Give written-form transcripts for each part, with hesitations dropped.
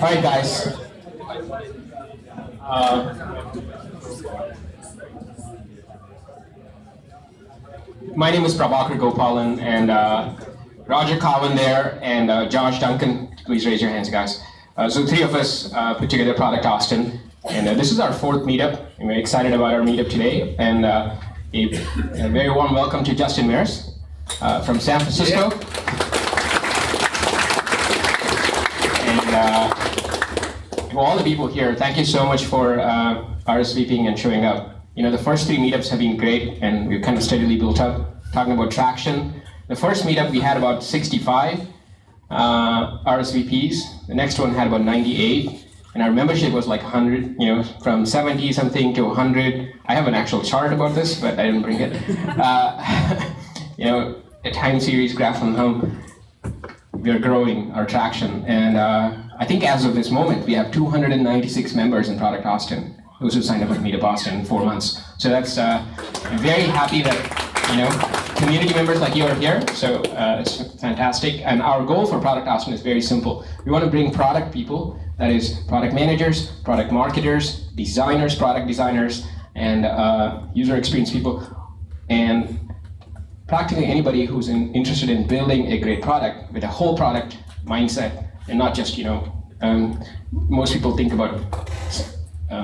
right, guys. My name is Prabhakar Gopalan, and Roger Cowan there, and Josh Duncan. Please raise your hands, guys. So three of us put together Product Austin, and this is our fourth meetup. I'm very excited about our meetup today, and a very warm welcome to Justin Mears from San Francisco. And to all the people here, thank you so much for RSVPing and showing up. You know, the first three meetups have been great, and we've kind of steadily built up. Talking about traction, the first meetup we had about 65 RSVPs. The next one had about 98, and our membership was like 100. You know, from 70 something to 100. I have an actual chart about this, but I didn't bring it. You know, a time series graph from home. We are growing our traction, and I think as of this moment, we have 296 members in Product Austin. Those who signed up with Meetup Austin in 4 months. So that's, I'm very happy that, you know, community members like you are here. So it's fantastic. And our goal for Product Austin is very simple. We want to bring product people, that is product managers, product marketers, designers, product designers, and user experience people, and practically anybody who's interested in building a great product with a whole product mindset, and not just, you know, most people think about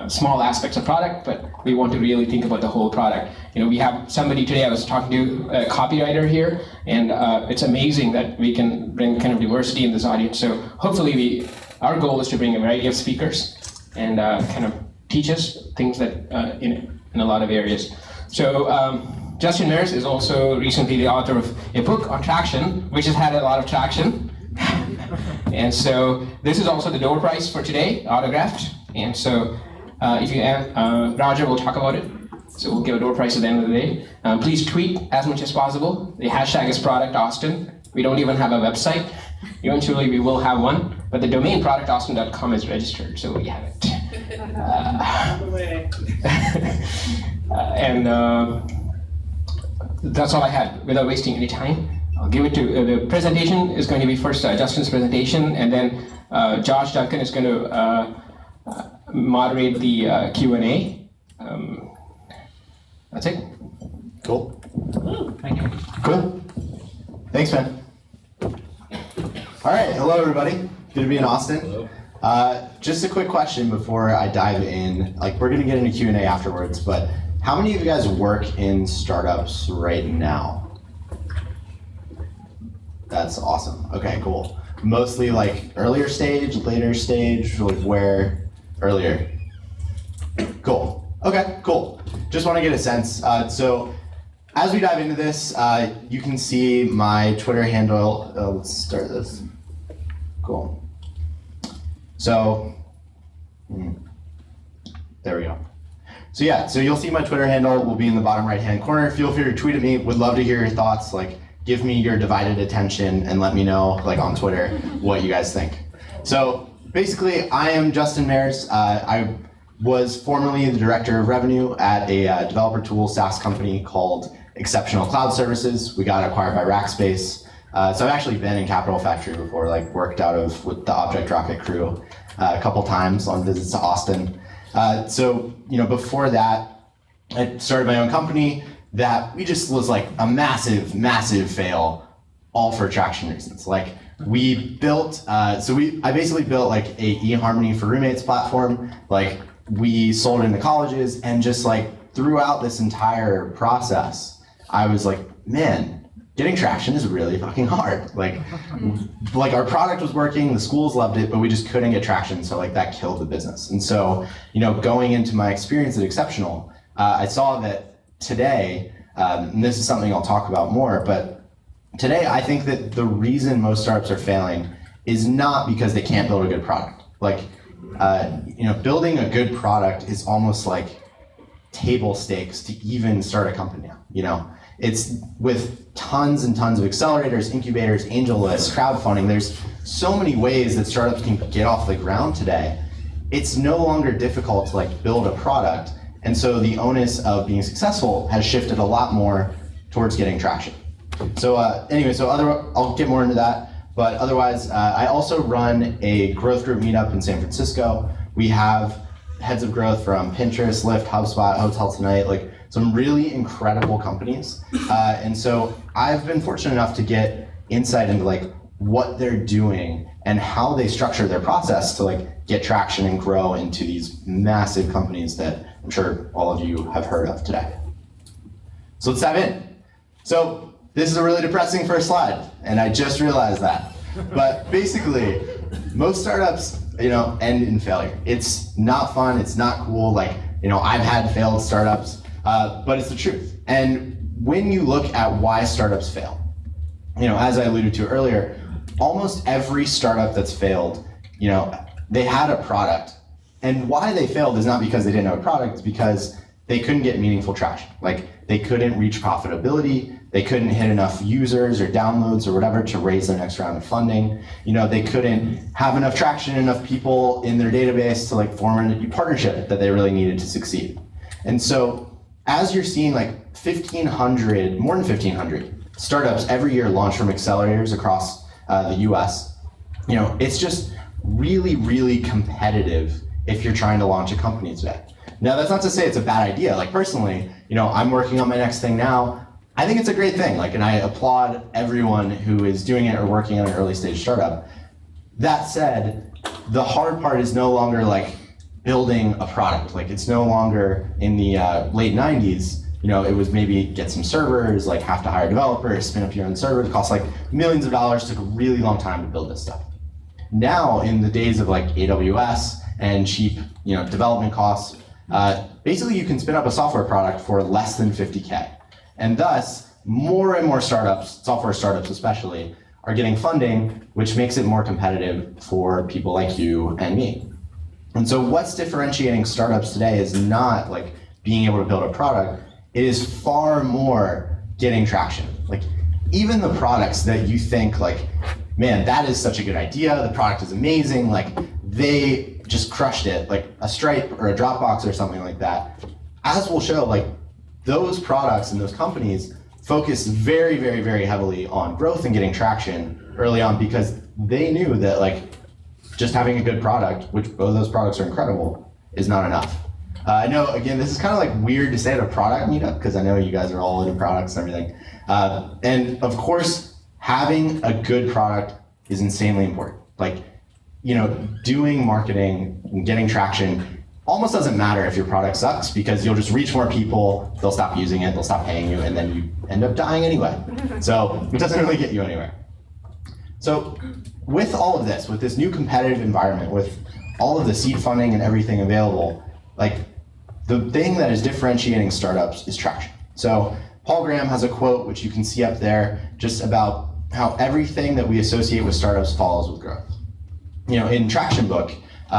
small aspects of product, but we want to really think about the whole product. You know, we have somebody today, I was talking to a copywriter here, and it's amazing that we can bring kind of diversity in this audience. So hopefully our goal is to bring a variety of speakers and kind of teach us things that in a lot of areas. So Justin Mears is also recently the author of a book on traction, which has had a lot of traction. And so this is also the door prize for today, autographed. And so if you Roger will talk about it. So we'll give a door prize at the end of the day. Please tweet as much as possible. The hashtag is Product Austin. We don't even have a website. Eventually we will have one, but the domain productaustin.com is registered, so we have it. And that's all I had. Without wasting any time, I'll give it to the presentation is going to be first Justin's presentation, and then Josh Duncan is going to moderate the Q&A. That's it. Cool. Thank you. Cool. Thanks, man. All right. Hello, everybody. Good to be in Austin. Just a quick question before I dive in. Like, we're going to get into Q&A afterwards, but how many of you guys work in startups right now? That's awesome. Okay, cool. Mostly like earlier stage, later stage, like where? Earlier. Cool. Okay, cool. Just want to get a sense. So as we dive into this, you can see my Twitter handle. Let's start this. Cool. So, there we go. So yeah, so you'll see my Twitter handle will be in the bottom right-hand corner. Feel free to tweet at me. Would love to hear your thoughts. Like, give me your divided attention and let me know, like on Twitter, what you guys think. So basically, I am Justin Mears. I was formerly the director of revenue at a developer tool SaaS company called Exceptional Cloud Services. We got acquired by Rackspace. So I've actually been in Capital Factory before, like worked out of with the Object Rocket crew a couple times on visits to Austin. So, you know, before that, I started my own company that we just was like a massive, massive fail, all for traction reasons. Like we built, I basically built like a eHarmony for roommates platform. Like we sold it into colleges, and just like throughout this entire process, I was like, man, getting traction is really fucking hard. Like our product was working, the schools loved it, but we just couldn't get traction. So like that killed the business. And so, you know, going into my experience at Exceptional, I saw that today, and this is something I'll talk about more, but today I think that the reason most startups are failing is not because they can't build a good product. Like, you know, building a good product is almost like table stakes to even start a company now, you know? It's with tons and tons of accelerators, incubators, angel lists, crowdfunding. There's so many ways that startups can get off the ground today. It's no longer difficult to like build a product. And so the onus of being successful has shifted a lot more towards getting traction. So anyway, I'll get more into that. But otherwise, I also run a growth group meetup in San Francisco. We have heads of growth from Pinterest, Lyft, HubSpot, Hotel Tonight, like some really incredible companies. And so I've been fortunate enough to get insight into like what they're doing and how they structure their process to like get traction and grow into these massive companies that I'm sure all of you have heard of today. So let's dive in. So this is a really depressing first slide, and I just realized that. But basically, most startups, end in failure. It's not fun, it's not cool. Like, I've had failed startups, but it's the truth. And when you look at why startups fail, as I alluded to earlier, almost every startup that's failed, they had a product. And why they failed is not because they didn't have a product, it's because they couldn't get meaningful traction. Like, they couldn't reach profitability, they couldn't hit enough users or downloads or whatever to raise their next round of funding. They couldn't have enough traction, enough people in their database to like form a partnership that they really needed to succeed. And so as you're seeing like more than 1,500 startups every year launch from accelerators across the US, it's just really, really competitive if you're trying to launch a company today. Now, that's not to say it's a bad idea. Like personally, I'm working on my next thing now. I think it's a great thing, and I applaud everyone who is doing it or working on an early stage startup. That said, the hard part is no longer like building a product. Like, it's no longer in the late 90s, it was maybe get some servers, like have to hire developers, spin up your own server. It costs like millions of dollars, took a really long time to build this stuff. Now, in the days of like AWS and cheap, development costs, basically you can spin up a software product for less than 50K. And thus, more and more startups, software startups especially, are getting funding, which makes it more competitive for people like you and me. And so what's differentiating startups today is not like being able to build a product, it is far more getting traction. Like, even the products that you think like, man, that is such a good idea, the product is amazing, like they just crushed it, like a Stripe or a Dropbox or something like that, as we'll show, like those products and those companies focus very, very, very heavily on growth and getting traction early on because they knew that like just having a good product, which both of those products are incredible, is not enough. I know, again, this is kind of like weird to say at a product meetup because I know you guys are all into products and everything. And of course, having a good product is insanely important. Like, doing marketing and getting traction almost doesn't matter if your product sucks because you'll just reach more people, they'll stop using it, they'll stop paying you, and then you end up dying anyway. So it doesn't really get you anywhere. So with all of this, with this new competitive environment, with all of the seed funding and everything available, like the thing that is differentiating startups is traction. So Paul Graham has a quote, which you can see up there, just about how everything that we associate with startups follows with growth. In Traction Book,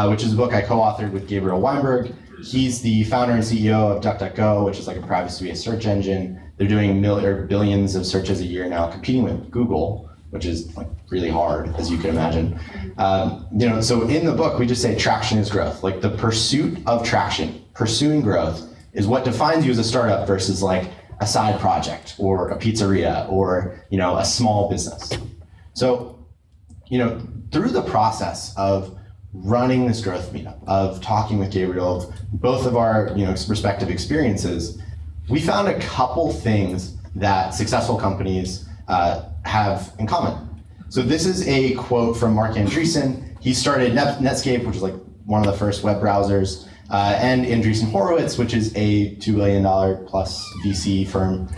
which is a book I co-authored with Gabriel Weinberg. He's the founder and CEO of DuckDuckGo, which is like a privacy-based search engine. They're doing billions of searches a year now, competing with Google, which is like really hard, as you can imagine. So in the book, we just say traction is growth. Like the pursuit of traction, pursuing growth, is what defines you as a startup versus like a side project or a pizzeria or a small business. So through the process of running this growth meetup, of talking with Gabriel, of both of our respective experiences, we found a couple things that successful companies have in common. So this is a quote from Mark Andreessen. He started Netscape, which is like one of the first web browsers, and Andreessen Horowitz, which is a $2 billion plus VC firm,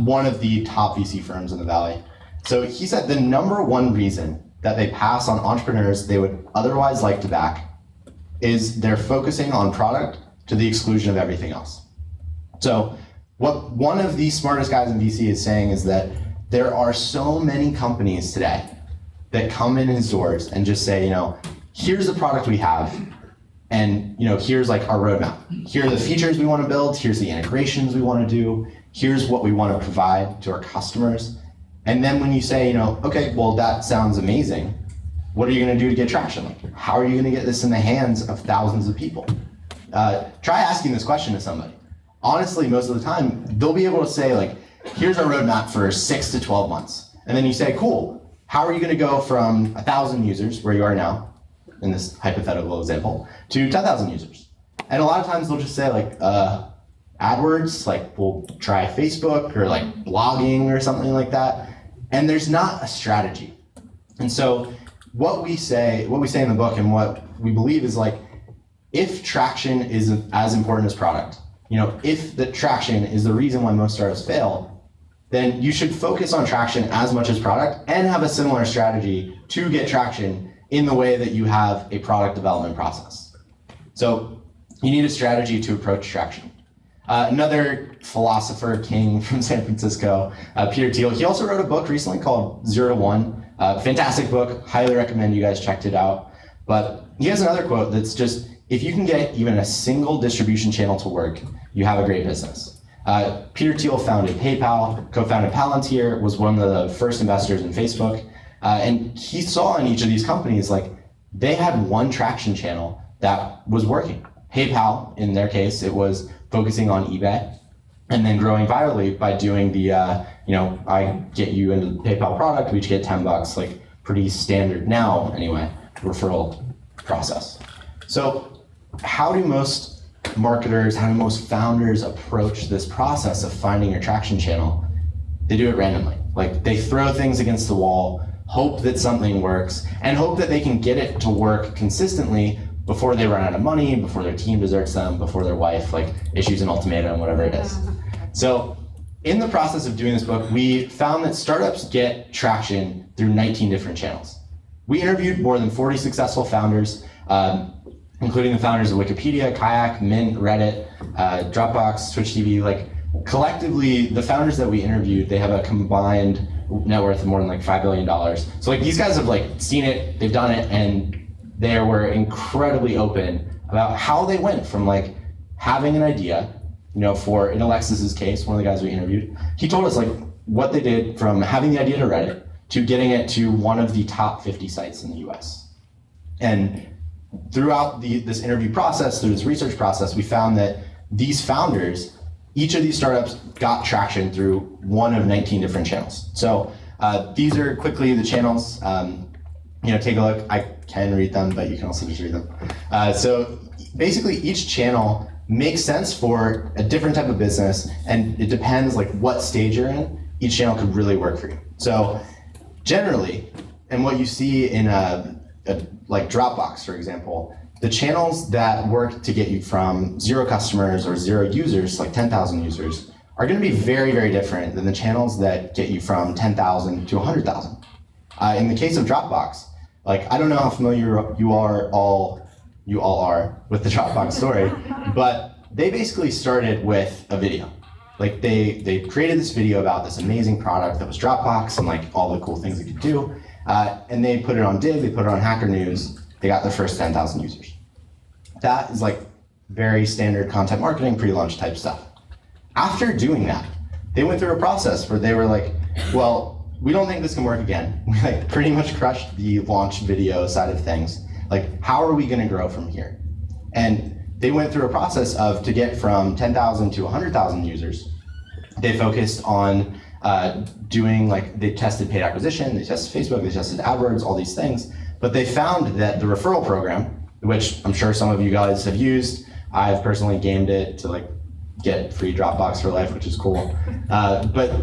one of the top VC firms in the Valley. So he said the number one reason that they pass on entrepreneurs they would otherwise like to back is they're focusing on product to the exclusion of everything else. So what one of the smartest guys in VC is saying is that there are so many companies today that come in his doors and just say, here's the product we have, and here's like our roadmap. Here are the features we want to build, here's the integrations we want to do, here's what we want to provide to our customers. And then when you say, okay, well, that sounds amazing, what are you going to do to get traction? Like, how are you going to get this in the hands of thousands of people? Try asking this question to somebody. Honestly, most of the time, they'll be able to say, like, here's our roadmap for 6 to 12 months. And then you say, cool, how are you going to go from 1,000 users, where you are now, in this hypothetical example, to 10,000 users? And a lot of times they'll just say like, AdWords, like we'll try Facebook or like blogging or something like that. And there's not a strategy. And so what we say in the book and what we believe is like, if traction is as important as product, if the traction is the reason why most startups fail, then you should focus on traction as much as product and have a similar strategy to get traction in the way that you have a product development process. So you need a strategy to approach traction. Another philosopher king from San Francisco, Peter Thiel, he also wrote a book recently called 0 to 1. Fantastic book, highly recommend you guys checked it out. But he has another quote that's just, if you can get even a single distribution channel to work, you have a great business. Peter Thiel founded PayPal, co-founded Palantir, was one of the first investors in Facebook. And he saw in each of these companies, like they had one traction channel that was working. PayPal, in their case, it was focusing on eBay and then growing virally by doing the, I get you into the PayPal product, we each get $10, like pretty standard now anyway, referral process. So how do most marketers, how do most founders approach this process of finding your traction channel? They do it randomly. Like they throw things against the wall, hope that something works, and hope that they can get it to work consistently before they run out of money, before their team deserts them, before their wife issues an ultimatum, whatever it is. So in the process of doing this book, we found that startups get traction through 19 different channels. We interviewed more than 40 successful founders, including the founders of Wikipedia, Kayak, Mint, Reddit, Dropbox, Twitch TV. Collectively, the founders that we interviewed, they have a combined net worth of more than $5 billion. So these guys have seen it, they've done it, and they were incredibly open about how they went from having an idea, for in Alexis's case, one of the guys we interviewed, he told us what they did from having the idea to Reddit to getting it to one of the top 50 sites in the US. And throughout this interview process, through this research process, we found that these founders, each of these startups got traction through one of 19 different channels. So these are quickly the channels. Take a look. I can read them, but you can also just read them. So basically each channel makes sense for a different type of business, and it depends what stage you're in. Each channel could really work for you. So generally, and what you see in like Dropbox, for example, the channels that work to get you from 0 customers or 0 users, 10,000 users, are going to be very, very different than the channels that get you from 10,000 to 100,000. In the case of Dropbox, I don't know how familiar you all are with the Dropbox story, but they basically started with a video. They created this video about this amazing product that was Dropbox and all the cool things it could do, and they put it on Dig, they put it on Hacker News, they got their first 10,000 users. That is very standard content marketing, pre-launch type stuff. After doing that, they went through a process where they were well, we don't think this can work again. We pretty much crushed the launch video side of things. How are we gonna grow from here? And they went through a process of, to get from 10,000 to 100,000 users, they focused on doing, they tested paid acquisition, they tested Facebook, they tested AdWords, all these things. But they found that the referral program, which I'm sure some of you guys have used, I've personally gamed it to get free Dropbox for life, which is cool. But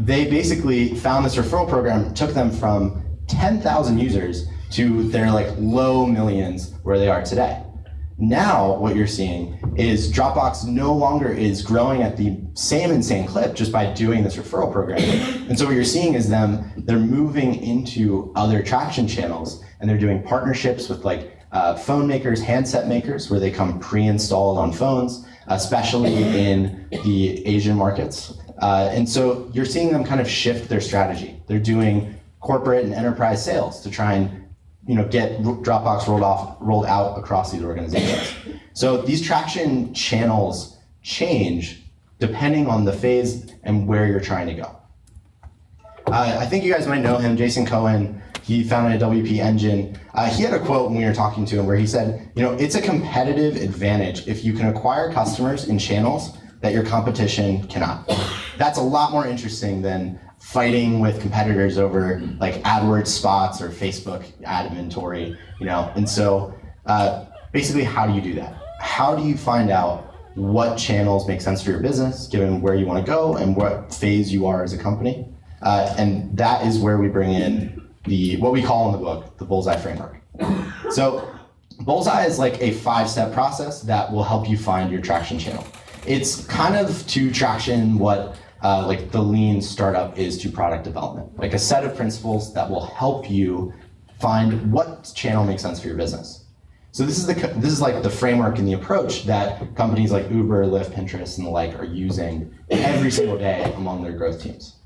they basically found this referral program, took them from 10,000 users to their low millions where they are today. Now what you're seeing is Dropbox no longer is growing at the same insane clip just by doing this referral program. And so what you're seeing is they're moving into other traction channels, and they're doing partnerships with phone makers, handset makers, where they come pre-installed on phones, especially in the Asian markets. And so you're seeing them kind of shift their strategy. They're doing corporate and enterprise sales to try and get Dropbox rolled out across these organizations. So these traction channels change depending on the phase and where you're trying to go. I think you guys might know him, Jason Cohen. He founded a WP Engine. He had a quote when we were talking to him where he said, it's a competitive advantage if you can acquire customers in channels that your competition cannot. That's a lot more interesting than fighting with competitors over like AdWords spots or Facebook ad inventory, And so basically, how do you do that? How do you find out what channels make sense for your business, given where you want to go and what phase you are as a company? And that is where we bring in what we call in the book, the Bullseye framework. So Bullseye is like a 5-step process that will help you find your traction channel. It's kind of to traction what like the lean startup is to product development, like a set of principles that will help you find what channel makes sense for your business. So this is like the framework and the approach that companies like Uber, Lyft, Pinterest, and the like are using every single day among their growth teams.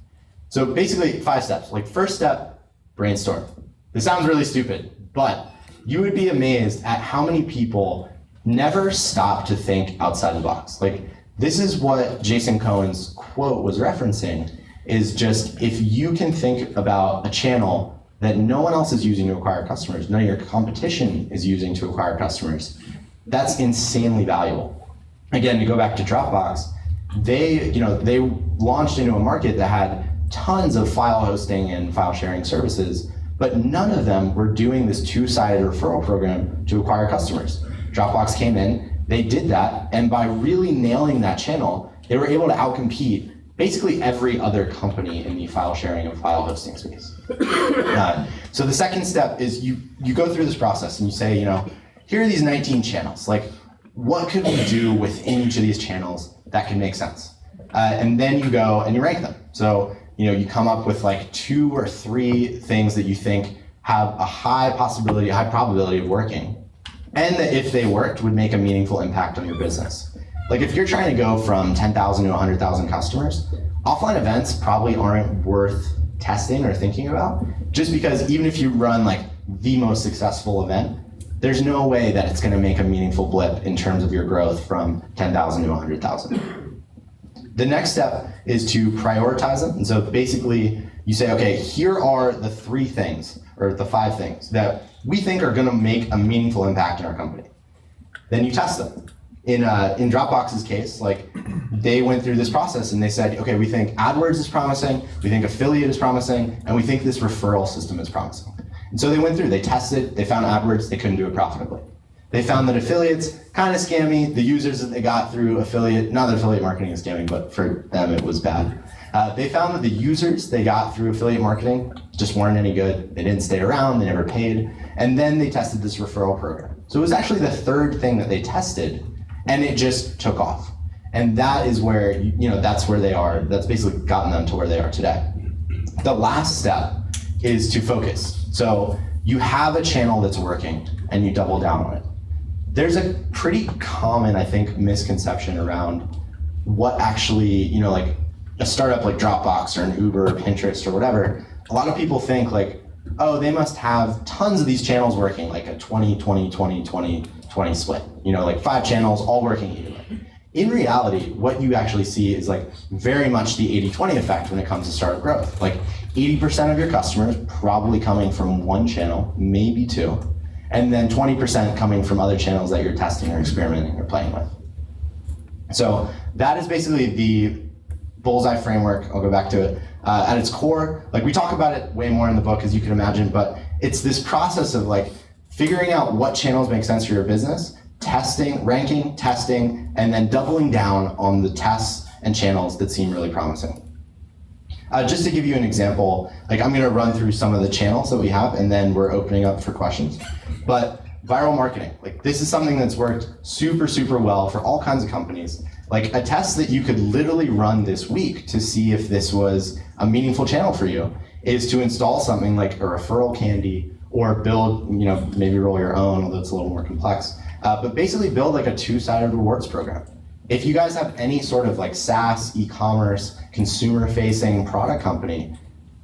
So basically 5 steps. Like first step, brainstorm. This sounds really stupid, but you would be amazed at how many people never stop to think outside the box. Like this is what Jason Cohen's quote was referencing, is just if you can think about a channel that no one else is using to acquire customers, none of your competition is using to acquire customers, that's insanely valuable. Again, to go back to Dropbox, they launched into a market that had tons of file hosting and file sharing services, but none of them were doing this 2-sided referral program to acquire customers. Dropbox came in, they did that, and by really nailing that channel, they were able to outcompete basically every other company in the file sharing and file hosting space. So the second step is you go through this process and you say, here are these 19 channels. Like, what could we do within each of these channels that can make sense? And then you go and you rank them. So you come up with like 2 or 3 things that you think have a high probability of working, and that if they worked would make a meaningful impact on your business. Like if you're trying to go from 10,000 to 100,000 customers, offline events probably aren't worth testing or thinking about, just because even if you run like the most successful event, there's no way that it's going to make a meaningful blip in terms of your growth from 10,000 to 100,000. The next step is to prioritize them. And so basically you say, okay, here are the 3 things or the 5 things that we think are going to make a meaningful impact in our company. Then you test them. In Dropbox's case, like they went through this process and they said, okay, we think AdWords is promising, we think affiliate is promising, and we think this referral system is promising. And so they went through, they tested, they found AdWords, they couldn't do it profitably. They found that affiliates, kind of scammy, the users that they got through affiliate, not that affiliate marketing is scammy, but for them it was bad. They found that the users they got through affiliate marketing just weren't any good. They didn't stay around, they never paid. And then they tested this referral program. So it was actually the 3rd thing that they tested, and it just took off. And that is where, that's where they are. That's basically gotten them to where they are today. The last step is to focus. So you have a channel that's working and you double down on it. There's a pretty common, I think, misconception around what actually, like a startup like Dropbox or an Uber or Pinterest or whatever. A lot of people think like, oh, they must have tons of these channels working, like a 20-20-20-20-20 split. Like 5 channels all working evenly. In reality, what you actually see is like very much the 80-20 effect when it comes to startup growth. Like 80% of your customers probably coming from 1 channel, maybe 2, and then 20% coming from other channels that you're testing or experimenting or playing with. So that is basically the Bullseye framework. I'll go back to it. At its core, like we talk about it way more in the book, as you can imagine, but it's this process of like figuring out what channels make sense for your business, ranking, testing, and then doubling down on the tests and channels that seem really promising. Just to give you an example, like I'm gonna run through some of the channels that we have and then we're opening up for questions. But viral marketing, like this is something that's worked super, super well for all kinds of companies. Like a test that you could literally run this week to see if this was a meaningful channel for you is to install something like a referral candy or build, maybe roll your own, although it's a little more complex. But basically build like a 2-sided rewards program. If you guys have any sort of like SaaS, e-commerce, consumer-facing product company,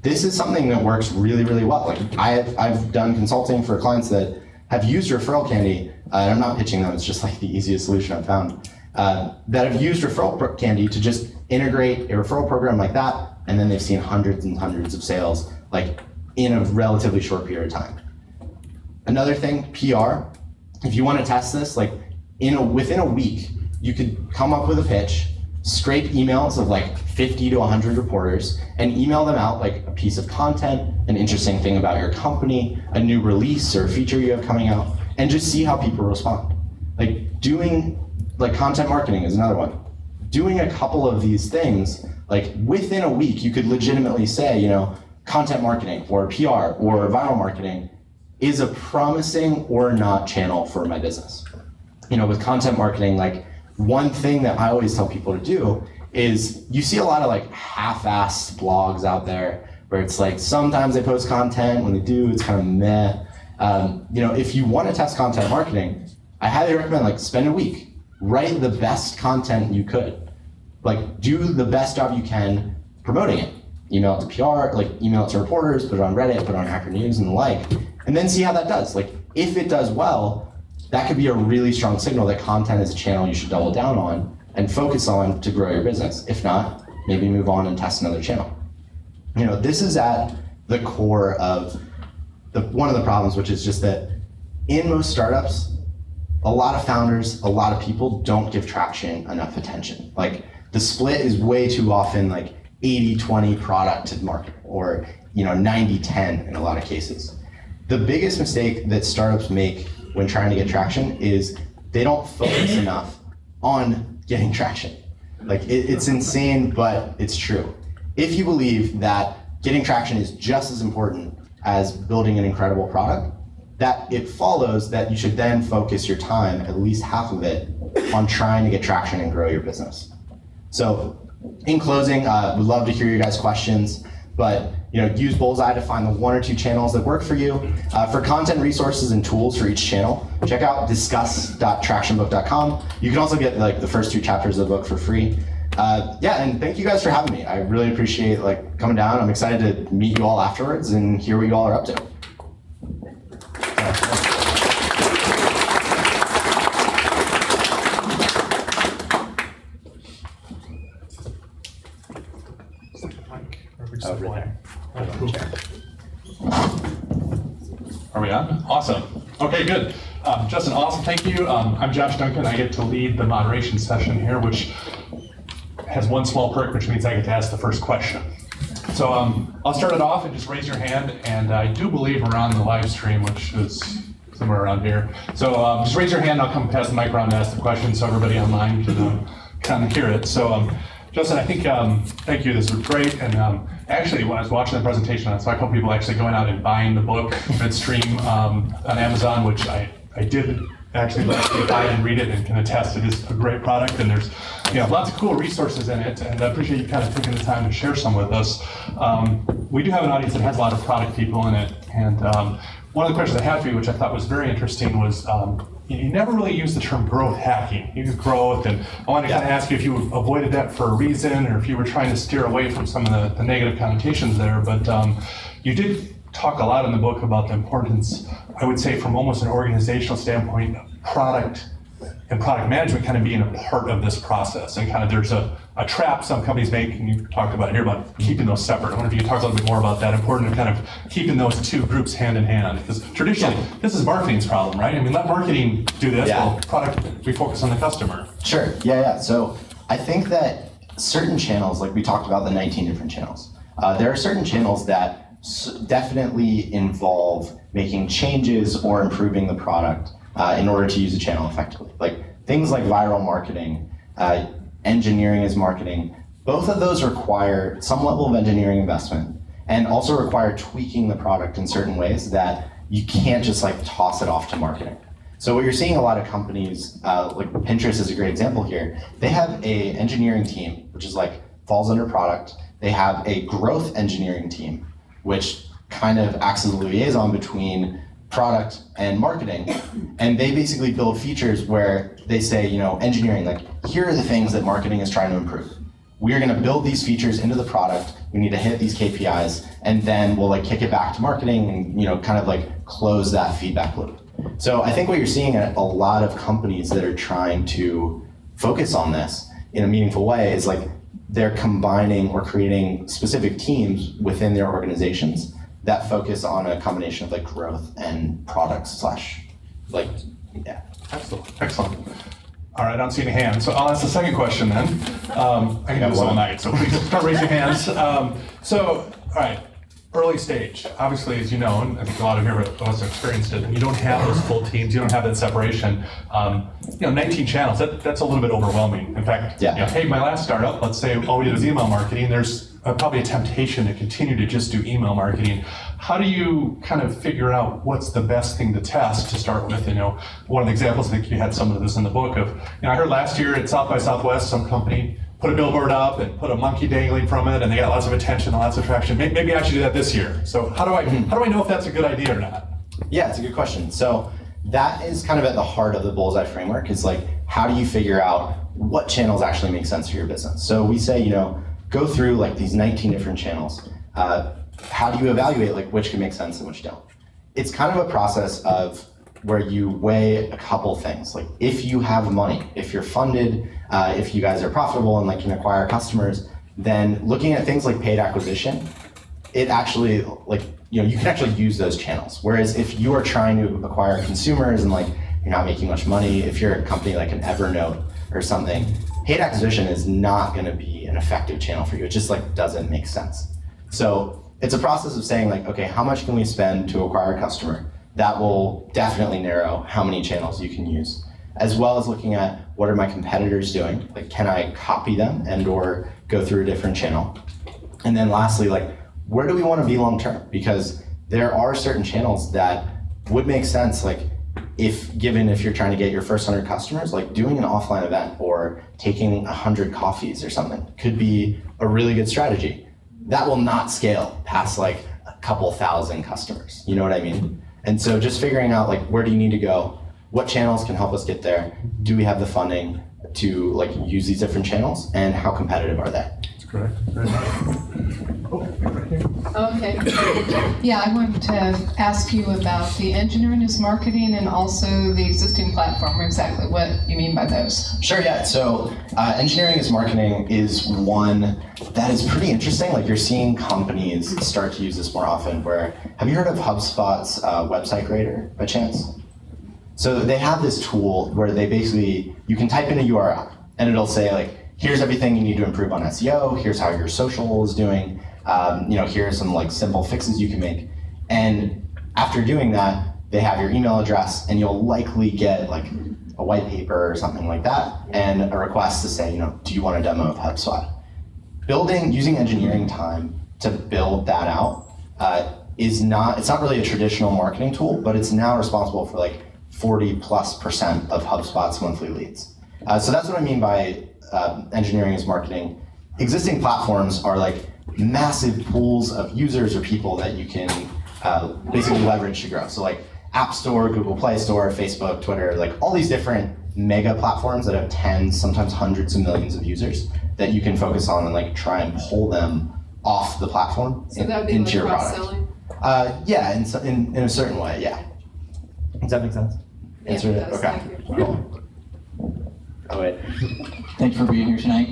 this is something that works really, really well. Like I've done consulting for clients that have used referral candy, and I'm not pitching them, it's just like the easiest solution I've found, that have used referral candy to just integrate a referral program like that, and then they've seen hundreds and hundreds of sales like in a relatively short period of time. Another thing, PR. If you want to test this, like within a week, you could come up with a pitch, scrape emails of like 50 to 100 reporters and email them out like a piece of content, an interesting thing about your company, a new release or feature you have coming out, and just see how people respond. Like doing like content marketing is another one. Doing a couple of these things, like within a week, you could legitimately say, you know, content marketing or PR or viral marketing is a promising or not channel for my business. You know, with content marketing, like one thing that I always tell people to do is you see a lot of like half-assed blogs out there where it's like sometimes they post content, when they do, it's kind of meh. You know, if you want to test content marketing, I highly recommend like spend a week, write the best content you could, like do the best job you can promoting it. Email it to PR, like email it to reporters, put it on Reddit, put it on Hacker News and the like, and then see how that does. Like if it does well, that could be a really strong signal that content is a channel you should double down on and focus on to grow your business. If not, maybe move on and test another channel. You know, this is at the core of one of the problems, which is just that in most startups, a lot of founders, a lot of people don't give traction enough attention. Like the split is way too often like 80-20 product to market, or you know 90-10 in a lot of cases. The biggest mistake that startups make when trying to get traction is they don't focus enough on getting traction. Like it's insane, but it's true. If you believe that getting traction is just as important as building an incredible product, that it follows that you should then focus your time, at least half of it, on trying to get traction and grow your business. So in closing, we'd love to hear your guys' questions, but you know, use Bullseye to find the 1 or 2 channels that work for you. For content resources and tools for each channel, check out discuss.tractionbook.com. You can also get like the first 2 chapters of the book for free. Yeah, and thank you guys for having me. I really appreciate like coming down. I'm excited to meet you all afterwards and hear what you all are up to. Are we on? Awesome. Okay, good. Justin, awesome. Thank you. I'm Josh Duncan. I get to lead the moderation session here, which has one small perk, which means I get to ask the first question. So I'll start it off and just raise your hand. And I do believe we're on the live stream, which is somewhere around here. So just raise your hand. I'll come pass the mic around to ask the question so everybody online can kind of hear it. So Justin, I think, thank you. This was great. And actually, when I was watching the presentation, I saw a couple people actually going out and buying the book midstream on Amazon, which I did actually buy and read it and can attest it is a great product. And there's lots of cool resources in it. And I appreciate you kind of taking the time to share some with us. We do have an audience that has a lot of product people in it. And one of the questions I had for you, which I thought was very interesting, was you never really used the term growth hacking. You used growth, and I wanted to kind of ask you if you avoided that for a reason, or if you were trying to steer away from some of the negative connotations there. But you did talk a lot in the book about the importance, I would say, from almost an organizational standpoint, product and product management kind of being a part of this process. And kind of there's a trap some companies make, and you talked about it here, about keeping those separate. I wonder if you could talk a little bit more about that, important to kind of keeping those 2 groups hand in hand. Because traditionally, this is marketing's problem, right? I mean, let marketing do this, well, product, we focus on the customer. Sure, yeah. So I think that certain channels, like we talked about the 19 different channels, there are certain channels that definitely involve making changes or improving the product in order to use the channel effectively. Like things like viral marketing, engineering as marketing, both of those require some level of engineering investment and also require tweaking the product in certain ways that you can't just like toss it off to marketing. So what you're seeing a lot of companies, like Pinterest is a great example here, they have a engineering team, which is like falls under product. They have a growth engineering team, which kind of acts as a liaison between product and marketing, and they basically build features where they say, engineering, like, here are the things that marketing is trying to improve. We are going to build these features into the product. We need to hit these KPIs, and then we'll like kick it back to marketing and kind of like close that feedback loop. So I think what you're seeing at a lot of companies that are trying to focus on this in a meaningful way is like they're combining or creating specific teams within their organizations that focus on a combination of like growth and products / like, yeah. Excellent. All right, I don't see any hands, so I'll ask the second question then. I can do this all night, so please start raising hands. All right, early stage. Obviously, as you know, and I think a lot of you of us have experienced it, and you don't have those full teams, you don't have that separation. 19 channels, that's a little bit overwhelming. In fact, hey, my last startup, let's say all we did was email marketing, there's probably a temptation to continue to just do email marketing. How do you kind of figure out what's the best thing to test to start with? One of the examples, I think you had some of this in the book of, I heard last year at South by Southwest, some company put a billboard up and put a monkey dangling from it, and they got lots of attention and lots of traction. Maybe I should do that this year. So how do I know if that's a good idea or not? Yeah, it's a good question. So that is kind of at the heart of the bullseye framework, is like, how do you figure out what channels actually make sense for your business? So we say, go through like these 19 different channels. How do you evaluate like which can make sense and which don't? It's kind of a process of where you weigh a couple things. Like if you have money, if you're funded, if you guys are profitable and like can acquire customers, then looking at things like paid acquisition, it actually you can actually use those channels. Whereas if you are trying to acquire consumers and like you're not making much money, if you're a company like an Evernote or something, paid acquisition is not going to be an effective channel for you. It just like doesn't make sense. So it's a process of saying like, okay, how much can we spend to acquire a customer? That will definitely narrow how many channels you can use, as well as looking at what are my competitors doing? Like, can I copy them and or go through a different channel? And then lastly, like, where do we want to be long-term? Because there are certain channels that would make sense, like if you're trying to get your first 100 customers, like doing an offline event or taking 100 coffees or something could be a really good strategy. That will not scale past like a couple thousand customers. You know what I mean? And so just figuring out like, where do you need to go? What channels can help us get there? Do we have the funding to like use these different channels, and how competitive are they? That's correct. Okay. Yeah, I wanted to ask you about the engineering as marketing and also the existing platform, exactly what you mean by those. Sure, yeah. So engineering as marketing is one that is pretty interesting. Like you're seeing companies start to use this more often. Have you heard of HubSpot's website grader by chance? So they have this tool where you can type in a URL and it'll say like, here's everything you need to improve on SEO, here's how your social is doing, here's some like simple fixes you can make. And after doing that, they have your email address and you'll likely get like a white paper or something like that and a request to say, do you want a demo of HubSpot? Using engineering time to build that out it's not really a traditional marketing tool, but it's now responsible for like 40+% of HubSpot's monthly leads. So that's what I mean by engineering as marketing. Existing platforms are like massive pools of users or people that you can basically leverage to grow. So like App Store, Google Play Store, Facebook, Twitter, like all these different mega platforms that have tens, sometimes hundreds of millions of users that you can focus on and like try and pull them off the platform into your product. Yeah, in a certain way, yeah. Does that make sense? Answered it? Okay. Cool. Oh, wait. Thanks for being here tonight.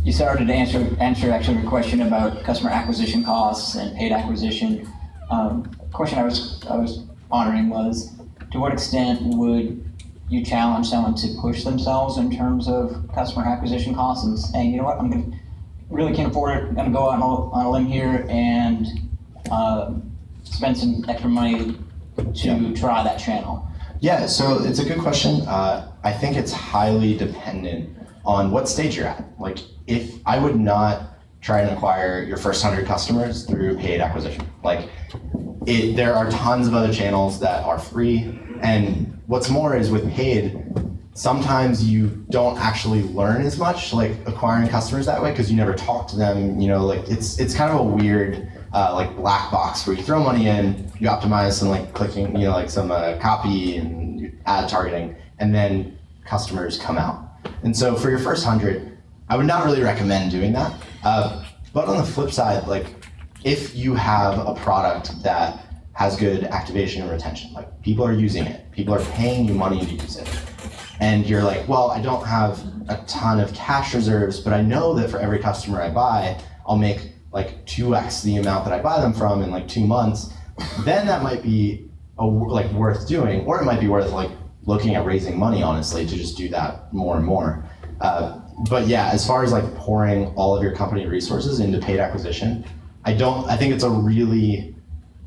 You started to answer actually the question about customer acquisition costs and paid acquisition. Question I was pondering was, to what extent would you challenge someone to push themselves in terms of customer acquisition costs and saying, you know what, really can't afford it, I'm going to go out on a limb here and spend some extra money to try that channel? Yeah, so it's a good question. I think it's highly dependent on what stage you're at. Like, if I would not try and acquire your first 100 customers through paid acquisition. Like, there are tons of other channels that are free, and what's more is with paid, sometimes you don't actually learn as much like acquiring customers that way because you never talk to them. Like it's kind of a weird like black box where you throw money in, you optimize some like clicking, like some copy and ad targeting, and then customers come out. And so for your first 100, I would not really recommend doing that. But on the flip side, like if you have a product that has good activation and retention, like people are using it, people are paying you money to use it, and you're like, well, I don't have a ton of cash reserves, but I know that for every customer I buy, I'll make like 2x the amount that I buy them from in like 2 months, then that might be like worth doing, or it might be worth like looking at raising money, honestly, to just do that more and more. But yeah, as far as like pouring all of your company resources into paid acquisition, I think it's a really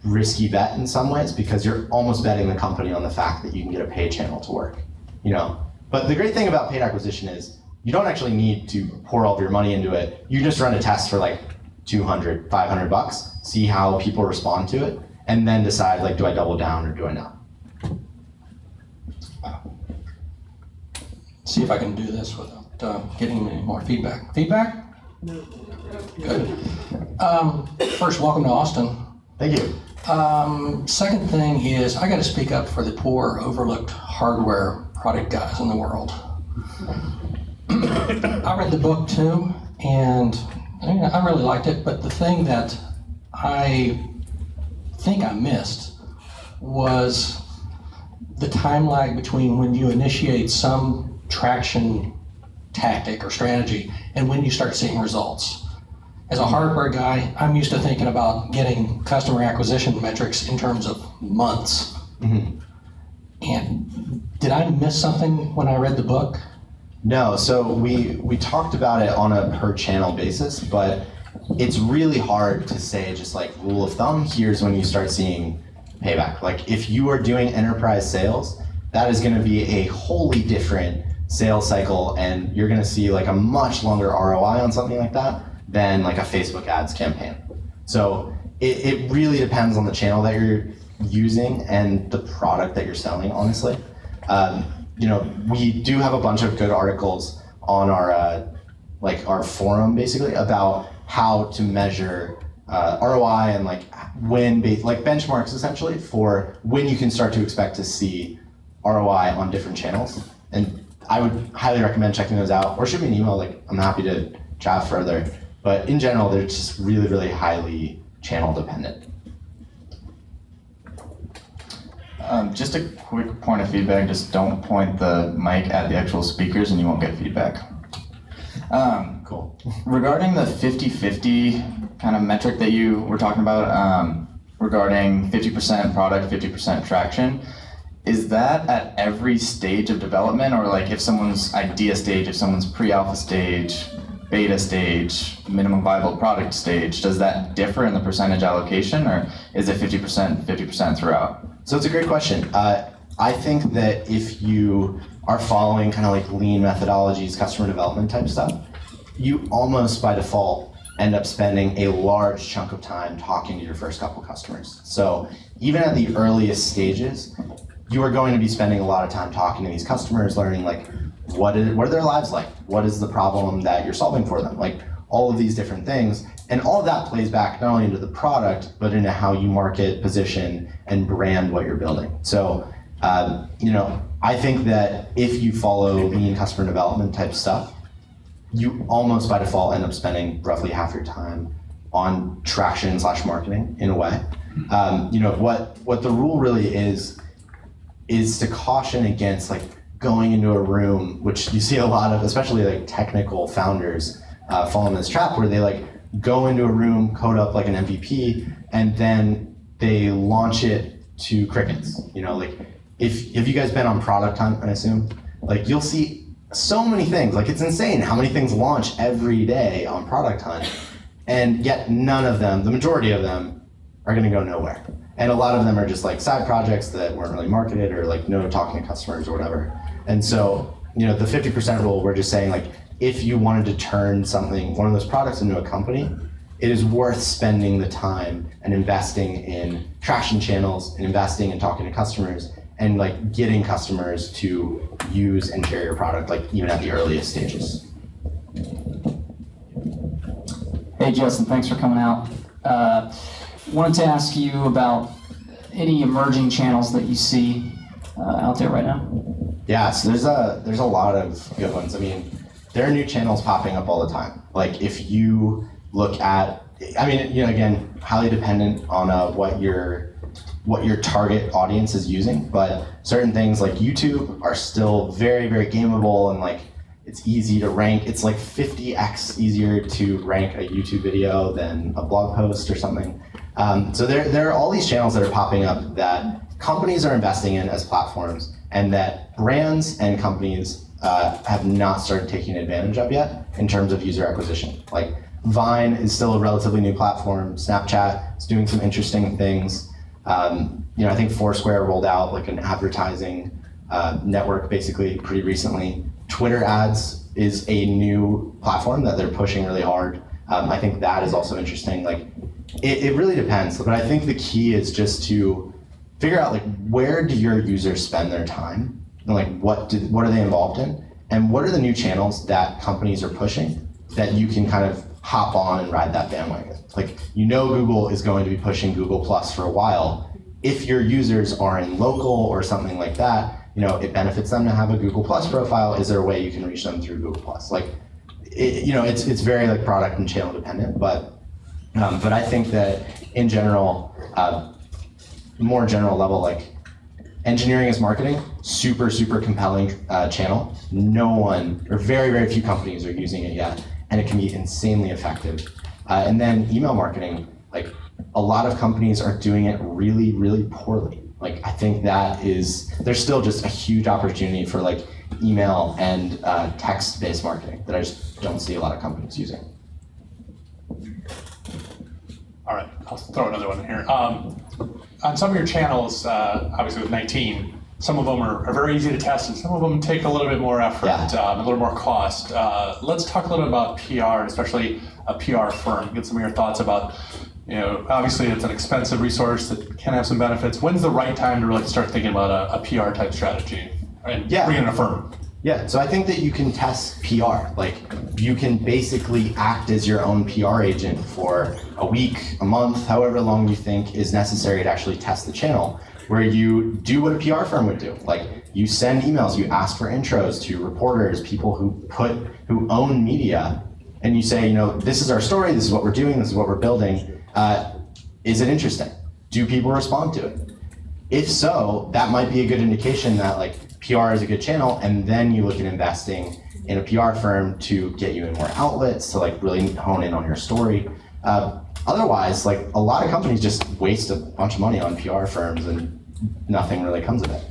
risky bet in some ways, because you're almost betting the company on the fact that you can get a paid channel to work, you know? But the great thing about paid acquisition is you don't actually need to pour all of your money into it. You just run a test for like 200, 500 bucks, see how people respond to it, and then decide like, do I double down or do I not? See if I can do this without getting any more feedback. Feedback? No. Good. First, welcome to Austin. Thank you. Second thing is, I got to speak up for the poor, overlooked hardware product guys in the world. I read the book too, and I really liked it, but the thing that I think I missed was the time lag between when you initiate some traction tactic or strategy and when you start seeing results. As a hardware guy, I'm used to thinking about getting customer acquisition metrics in terms of months. Mm-hmm. And did I miss something when I read the book? No, so we talked about it on a per channel basis, but it's really hard to say just like rule of thumb, here's when you start seeing payback. Like if you are doing enterprise sales, that is gonna be a wholly different sales cycle, and you're gonna see like a much longer ROI on something like that than like a Facebook ads campaign. So it really depends on the channel that you're using and the product that you're selling, honestly. You know, we do have a bunch of good articles on our like our forum basically about how to measure ROI and like when like benchmarks essentially for when you can start to expect to see ROI on different channels. And I would highly recommend checking those out, or shoot me an email, like I'm happy to chat further. But in general, they're just really, really highly channel dependent. Just a quick point of feedback, just don't point the mic at the actual speakers and you won't get feedback. Cool. Regarding the 50-50 kind of metric that you were talking about, regarding 50% product, 50% traction, is that at every stage of development, or like if someone's idea stage, if someone's pre-alpha stage, beta stage, minimum viable product stage, does that differ in the percentage allocation, or is it 50% throughout? So it's a great question. I think that if you are following kind of like lean methodologies, customer development type stuff, you almost by default end up spending a large chunk of time talking to your first couple customers. So even at the earliest stages, you are going to be spending a lot of time talking to these customers, learning like what are their lives like? What is the problem that you're solving for them? Like all of these different things. And all of that plays back not only into the product, but into how you market, position, and brand what you're building. So, you know, I think that if you follow lean customer development type stuff, you almost by default end up spending roughly half your time on traction / marketing in a way. You know, what the rule really is to caution against like going into a room, which you see a lot of, especially like technical founders fall in this trap where they like go into a room, code up like an MVP, and then they launch it to crickets. You know, like if you guys been on Product Hunt, I assume, like you'll see so many things. Like it's insane how many things launch every day on Product Hunt, and yet none of them, the majority of them, are going to go nowhere. And a lot of them are just like side projects that weren't really marketed, or like no talking to customers or whatever. And so, you know, the 50% rule, we're just saying like, if you wanted to turn something, one of those products into a company, it is worth spending the time and investing in traction channels and investing in talking to customers and like getting customers to use and share your product, like even at the earliest stages. Hey Justin, thanks for coming out. Wanted to ask you about any emerging channels that you see out there right now. Yeah, so there's a lot of good ones. I mean, there are new channels popping up all the time. Like if you look at, I mean, you know, again, highly dependent on what your target audience is using, but certain things like YouTube are still very, very gameable, and like it's easy to rank. It's like 50x easier to rank a YouTube video than a blog post or something. So there are all these channels that are popping up that companies are investing in as platforms, and that brands and companies have not started taking advantage of yet in terms of user acquisition. Like Vine is still a relatively new platform. Snapchat is doing some interesting things. I think Foursquare rolled out like an advertising network basically pretty recently. Twitter ads is a new platform that they're pushing really hard. I think that is also interesting. Like it really depends, but I think the key is just to figure out like where do your users spend their time, and like what are they involved in, and what are the new channels that companies are pushing that you can kind of hop on and ride that bandwagon. Like Google is going to be pushing Google Plus for a while. If your users are in local or something like that, it benefits them to have a Google Plus profile. Is there a way you can reach them through Google Plus? Like, it's very like product and channel dependent, but I think that in general, more general level, like engineering is marketing, super compelling channel. No one or very, very few companies are using it yet, and it can be insanely effective. And then email marketing, like a lot of companies are doing it really, really poorly. Like I think there's still just a huge opportunity for like email and text-based marketing that I just don't see a lot of companies using. All right, I'll throw another one in here. On some of your channels, obviously with 19, some of them are very easy to test and some of them take a little bit more effort, a little more cost. Let's talk a little bit about PR, and especially a PR firm. Get some of your thoughts about, obviously it's an expensive resource that can have some benefits. When's the right time to really start thinking about a PR type strategy and bring in a firm? Yeah, so I think that you can test PR. Like you can basically act as your own PR agent for a week, a month, however long you think is necessary to actually test the channel, where you do what a PR firm would do. Like you send emails, you ask for intros to reporters, people who own media, and you say, this is our story, this is what we're doing, this is what we're building. Is it interesting? Do people respond to it? If so, that might be a good indication that like PR is a good channel, and then you look at investing in a PR firm to get you in more outlets, to like really hone in on your story. Otherwise, like a lot of companies just waste a bunch of money on PR firms and nothing really comes of it.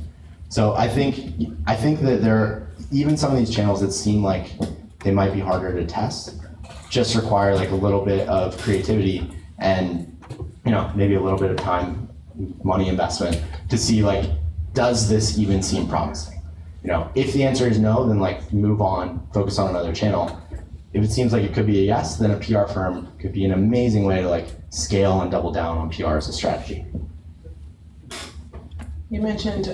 So I think that even some of these channels that seem like they might be harder to test just require like a little bit of creativity and maybe a little bit of time, money investment to see like, does this even seem promising? If the answer is no, then like move on, focus on another channel. If it seems like it could be a yes, then a PR firm could be an amazing way to like scale and double down on PR as a strategy. You mentioned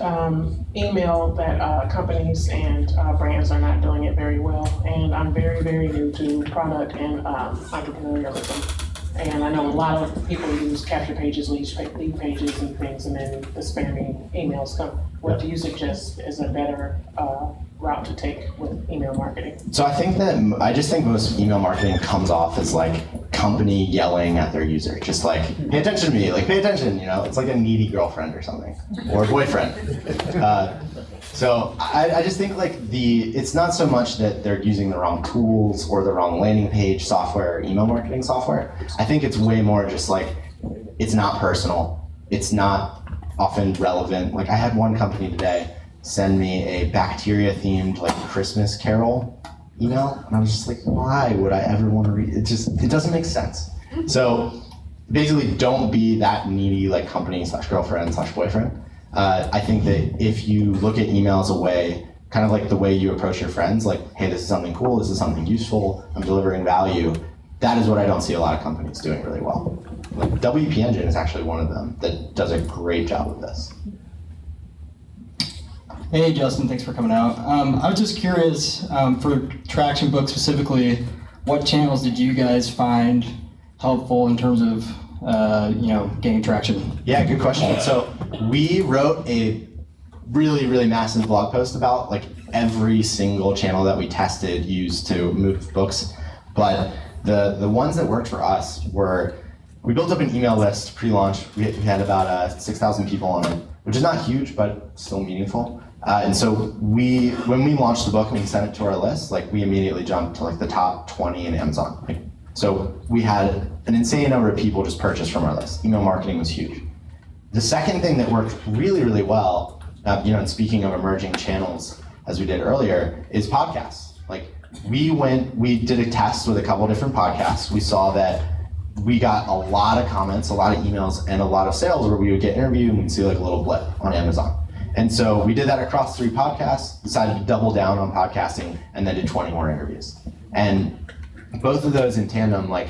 email that companies and brands are not doing it very well, and I'm very, very new to product and entrepreneurialism. And I know a lot of people use capture pages, lead pages and things, and then the spammy emails come. What do you suggest is a better route to take with email marketing? So I just think most email marketing comes off as like company yelling at their user, just like, pay attention to me, like pay attention, it's like a needy girlfriend or something, or boyfriend. So I just think like it's not so much that they're using the wrong tools or the wrong landing page software or email marketing software. I think it's way more just like, it's not personal. It's not often relevant. Like I had one company today send me a bacteria themed like Christmas Carol email. And I was just like, why would I ever want to read it? It doesn't make sense. So basically don't be that needy like company / girlfriend / boyfriend. I think that if you look at email as a way, kind of like the way you approach your friends, like, hey, this is something cool, this is something useful, I'm delivering value, that is what I don't see a lot of companies doing really well. Like WP Engine is actually one of them that does a great job with this. Hey Justin, thanks for coming out. I was just curious, for Traction Book specifically, what channels did you guys find helpful in terms of gaining traction? Yeah, good question. So we wrote a really, really massive blog post about like every single channel that we tested used to move books. But the ones that worked for us were, we built up an email list pre-launch. We had about 6,000 people on it, which is not huge, but still meaningful. And so when we launched the book and we sent it to our list, like we immediately jumped to like the top 20 in Amazon. So we had an insane number of people just purchase from our list. Email marketing was huge. The second thing that worked really, really well, and speaking of emerging channels, as we did earlier, is podcasts. Like we did a test with a couple different podcasts. We saw that we got a lot of comments, a lot of emails, and a lot of sales where we would get interviewed and we'd see like a little blip on Amazon. And so we did that across 3 podcasts, decided to double down on podcasting, and then did 20 more interviews. And both of those in tandem, like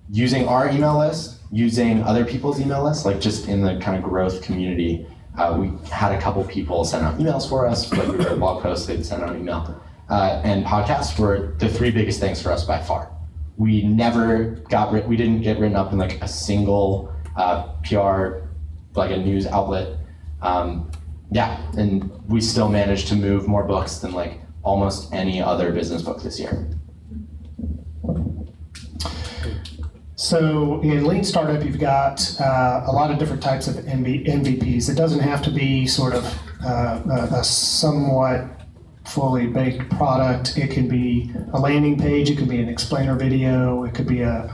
using our email list, using other people's email lists, like just in the kind of growth community, we had a couple people send out emails for us, like we wrote blog posts, they'd send out an email. And podcasts were the 3 biggest things for us by far. We didn't get written up in like a single PR, like a news outlet. And we still managed to move more books than like almost any other business book this year. So in Lean Startup, you've got a lot of different types of MVPs. It doesn't have to be sort of a somewhat fully baked product. It can be a landing page, it could be an explainer video, it could be a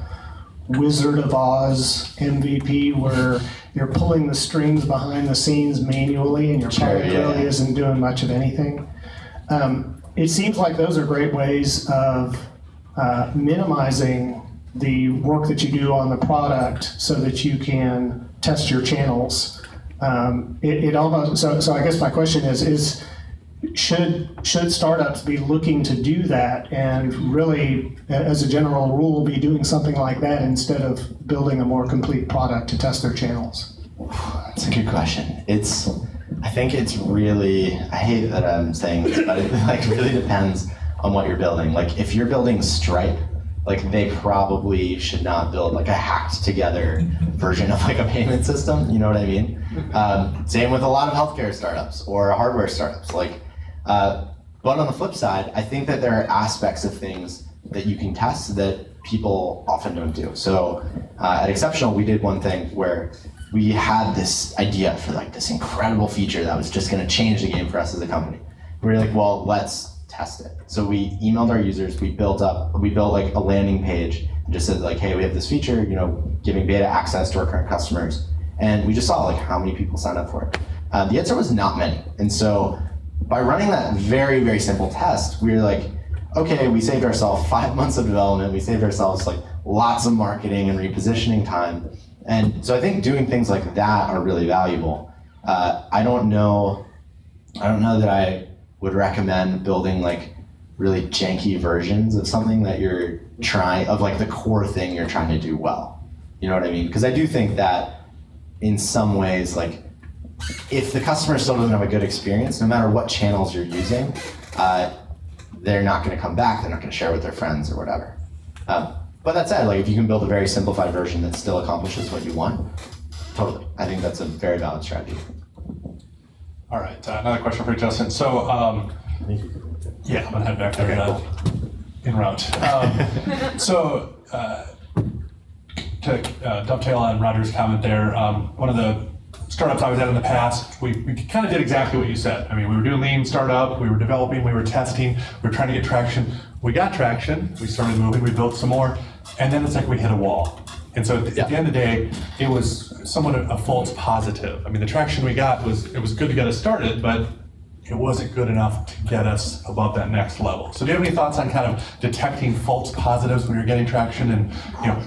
Wizard of Oz MVP where you're pulling the strings behind the scenes manually and your product really isn't doing much of anything. It seems like those are great ways of minimizing the work that you do on the product so that you can test your channels. It almost, so I guess my question is should startups be looking to do that and really, as a general rule, be doing something like that instead of building a more complete product to test their channels? That's a good question. I think it's really, I hate that I'm saying this, but it like really depends on what you're building. Like if you're building Stripe, like they probably should not build like a hacked together version of like a payment system, you know what I mean? Same with a lot of healthcare startups or hardware startups. But on the flip side, I think that there are aspects of things that you can test that people often don't do. So at Exceptional, we did one thing where we had this idea for like this incredible feature that was just gonna change the game for us as a company. We were like, well, let's test it. So we emailed our users, we built like a landing page and just said like, hey, we have this feature, giving beta access to our current customers. And we just saw like how many people signed up for it. The answer was not many. And so by running that very, very simple test, we were like, okay, we saved ourselves 5 months of development. We saved ourselves like lots of marketing and repositioning time. And so I think doing things like that are really valuable. I don't know that I would recommend building like really janky versions of something that you're trying, of like the core thing you're trying to do well. You know what I mean? Because I do think that in some ways, like if the customer still doesn't have a good experience, no matter what channels you're using, they're not going to come back. They're not going to share with their friends or whatever. But that said, like if you can build a very simplified version that still accomplishes what you want, totally. I think that's a very valid strategy. All right, another question for you, Justin. So, yeah, I'm gonna head back there in route. So, to dovetail on Roger's comment there, one of the startups I was at in the past, we kind of did exactly what you said. I mean, we were doing lean startup, we were developing, we were testing, we were trying to get traction. We got traction, we started moving, we built some more, and then it's like we hit a wall. And so at the end of the day, it was somewhat a false positive. I mean, the traction we got was good to get us started, but it wasn't good enough to get us above that next level. So do you have any thoughts on kind of detecting false positives when you're getting traction and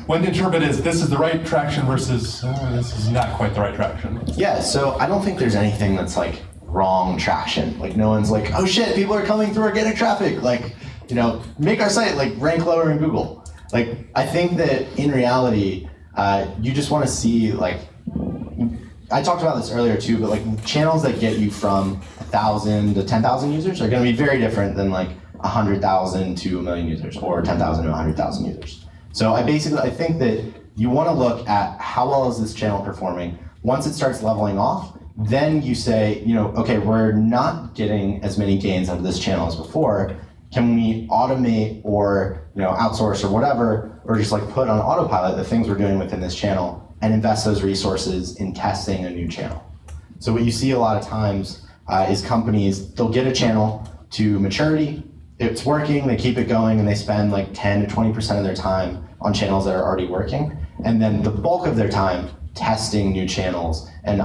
when to interpret this is the right traction versus this is not quite the right traction? Yeah, so I don't think there's anything that's like wrong traction. Like no one's like, oh shit, people are coming through organic traffic. Like, make our site like rank lower in Google. Like, I think that in reality, you just want to see like, I talked about this earlier too, but like channels that get you from 1,000 to 10,000 users are going to be very different than like 100,000 to 1 million users or 10,000 to 100,000 users. So I think that you want to look at how well is this channel performing. Once it starts leveling off, then you say, okay, we're not getting as many gains out of this channel as before. Can we automate or outsource or whatever, or just like put on autopilot the things we're doing within this channel and invest those resources in testing a new channel? So what you see a lot of times is companies, they'll get a channel to maturity, it's working, they keep it going, and they spend like 10 to 20% of their time on channels that are already working, and then the bulk of their time testing new channels and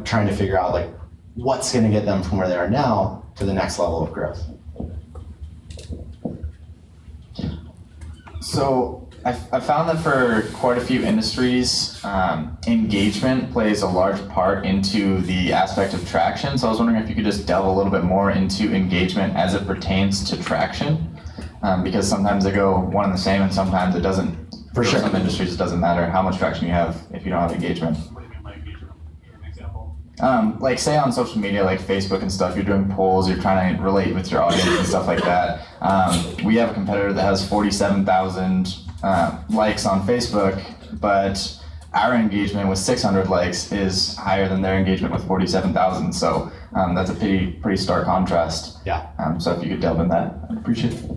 trying to figure out like what's going to get them from where they are now to the next level of growth. So I found that for quite a few industries, engagement plays a large part into the aspect of traction. So I was wondering if you could just delve a little bit more into engagement as it pertains to traction, because sometimes they go one and the same, and sometimes it doesn't. For sure. Some industries, it doesn't matter how much traction you have if you don't have engagement. What do you mean by engagement? Give an example. Like say on social media, like Facebook and stuff, you're doing polls, you're trying to relate with your audience and stuff like that. We have a competitor that has 47,000 likes on Facebook, but our engagement with 600 likes is higher than their engagement with 47,000. So that's a pretty stark contrast. Yeah. So if you could delve in that, I'd appreciate it.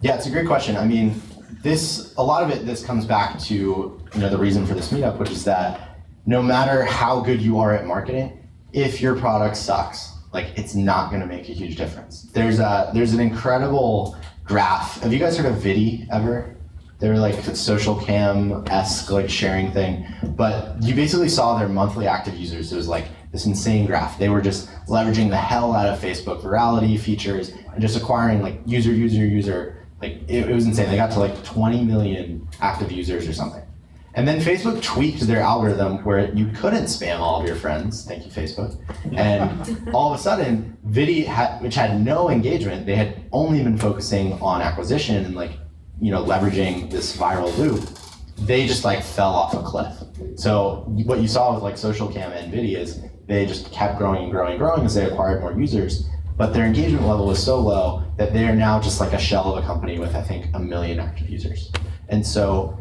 Yeah, it's a great question. I mean, a lot of this comes back to the reason for this meetup, which is that no matter how good you are at marketing, if your product sucks, like it's not going to make a huge difference. There's an incredible graph. Have you guys heard of Vidi ever? They're like a social cam-esque like sharing thing, but you basically saw their monthly active users. It was like this insane graph. They were just leveraging the hell out of Facebook virality features and just acquiring like user. Like it was insane. They got to like 20 million active users or something. And then Facebook tweaked their algorithm where you couldn't spam all of your friends. Thank you, Facebook. And all of a sudden, Vidi, which had no engagement, they had only been focusing on acquisition and leveraging this viral loop. They just like fell off a cliff. So what you saw with like Social Cam and Vidi is they just kept growing as they acquired more users. But their engagement level was so low that they are now just like a shell of a company with, I think, 1 million active users. And so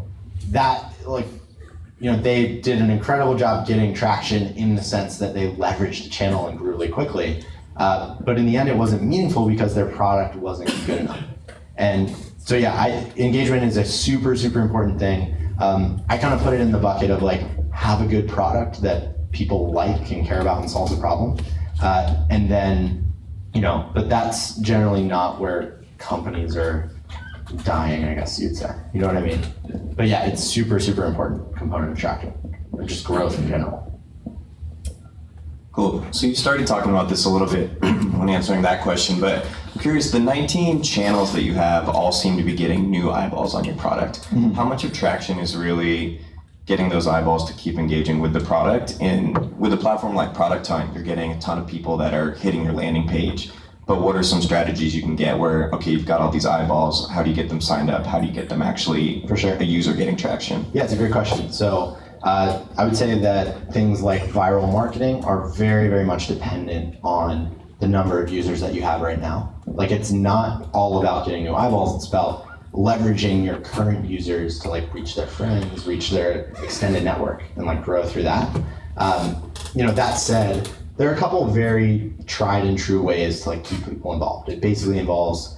that, they did an incredible job getting traction in the sense that they leveraged the channel and grew really quickly. But in the end, it wasn't meaningful because their product wasn't good enough. And so yeah, engagement is a super, super important thing. I kind of put it in the bucket of like, have a good product that people like and care about and solves a problem. And then, but that's generally not where companies are dying, I guess you'd say. You know what I mean? But yeah, it's super, super important component of traction, or just growth in general. Cool. So you started talking about this a little bit when answering that question, but I'm curious, the 19 channels that you have all seem to be getting new eyeballs on your product. Mm-hmm. How much of traction is really getting those eyeballs to keep engaging with the product? And with a platform like Product Hunt, you're getting a ton of people that are hitting your landing page. But what are some strategies you can get where, okay, you've got all these eyeballs, how do you get them signed up? How do you get them actually, for sure, a user getting traction? Yeah, it's a great question. So I would say that things like viral marketing are very, very much dependent on the number of users that you have right now. Like it's not all about getting new eyeballs, it's about leveraging your current users to like reach their friends, reach their extended network, and like grow through that. That said, there are a couple of very tried and true ways to like keep people involved. It basically involves,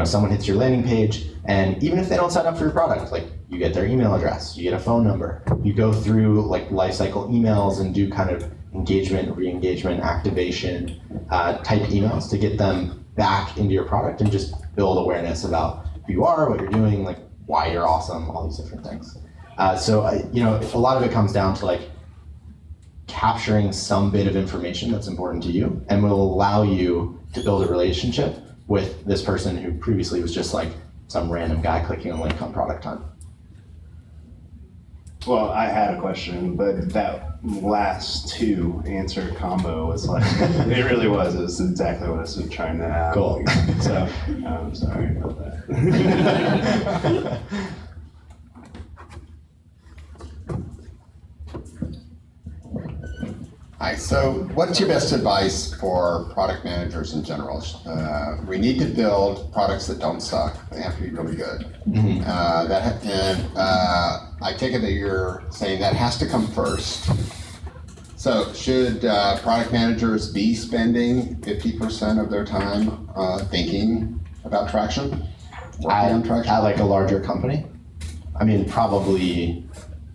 someone hits your landing page, and even if they don't sign up for your product, like you get their email address, you get a phone number, you go through like lifecycle emails and do kind of engagement, re-engagement, activation type emails to get them back into your product and just build awareness about who you are, what you're doing, like why you're awesome, all these different things. So a lot of it comes down to like capturing some bit of information that's important to you and will allow you to build a relationship with this person who previously was just like some random guy clicking a link on Product Hunt. Well, I had a question, but that last two answer combo was like, it really was. It was exactly what I was trying to ask. Cool. So I'm sorry about that. Hi, so what's your best advice for product managers in general? We need to build products that don't suck. They have to be really good. Mm-hmm. I take it that you're saying that has to come first. So should product managers be spending 50% of their time thinking about traction? At like a larger company? I mean, probably